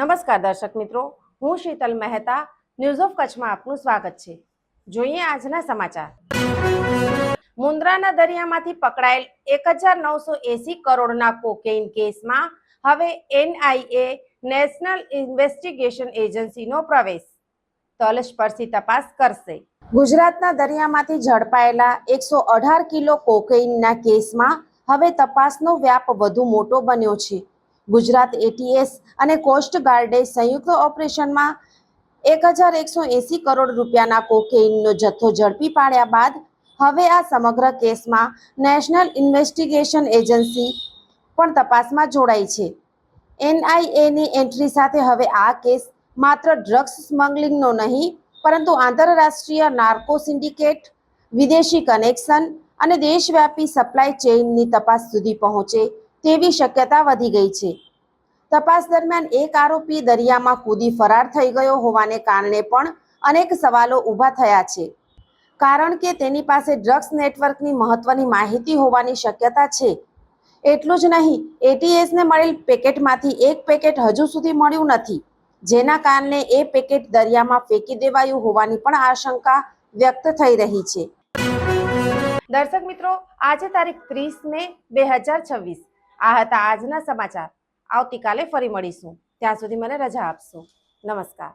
નમસ્કાર દર્શક મિત્રો, હું શીતલ મહેતા ન્યૂઝ ઓફ કચ્છમાં આપનું સ્વાગત છે। જોઈએ આજના સમાચાર। મુન્દ્રાના દરિયામાંથી પકડાયેલ 1980 કરોડના કોકેઇન કેસમાં હવે NIA નેશનલ ઇન્વેસ્ટિગેશન એજન્સીનો પ્રવેશ તલસ્પર્શી તપાસ કરશે। ગુજરાતના દરિયામાંથી ઝડપાયેલા 118 કિલો કોકેઇનના કેસમાં હવે તપાસનો વ્યાપ વધુ મોટો બન્યો છે। ગુજરાત ATS અને કોસ્ટ ગાર્ડે સંયુક્ત ઓપરેશનમાં 1180 કરોડ રૂપિયાના કોકેઇનનો જથ્થો ઝડપી પાડ્યા બાદ હવે આ સમગ્ર કેસમાં નેશનલ ઇન્વેસ્ટિગેશન એજન્સી પણ તપાસમાં જોડાઈ છે। NIAની એન્ટ્રી સાથે હવે આ કેસ માત્ર ડ્રગ્સ સ્મગલિંગનો નહીં, પરંતુ આંતરરાષ્ટ્રીય નાર્કો સિન્ડિકેટ, વિદેશી કનેક્શન અને દેશવ્યાપી સપ્લાય ચેઇનની તપાસ સુધી પહોંચે તેવી શક્યતા વધી ગઈ છે। તપાસ દરમિયાન એક આરોપી દરિયામાં કૂદી ફરાર થઈ ગયો હોવાને કારણે પણ અનેક સવાલો ઊભા થયા છે, કારણ કે તેની પાસે ડ્રગ્સ નેટવર્કની મહત્વની માહિતી હોવાની શક્યતા છે। એટલું જ નહીં, ATSને મળેલ પેકેટમાંથી એક પેકેટ હજુ સુધી મળ્યું નથી, જેના કારણે એ પેકેટ દરિયામાં ફેંકી દેવાયું હોવાની પણ આશંકા વ્યક્ત થઈ રહી છે। દર્શક મિત્રો, આજે તારીખ 30 મે 2026 આ હતા આજના સમાચાર। આવતીકાલે ફરી મળીશું, ત્યાં સુધી મને રજા આપશો। નમસ્કાર।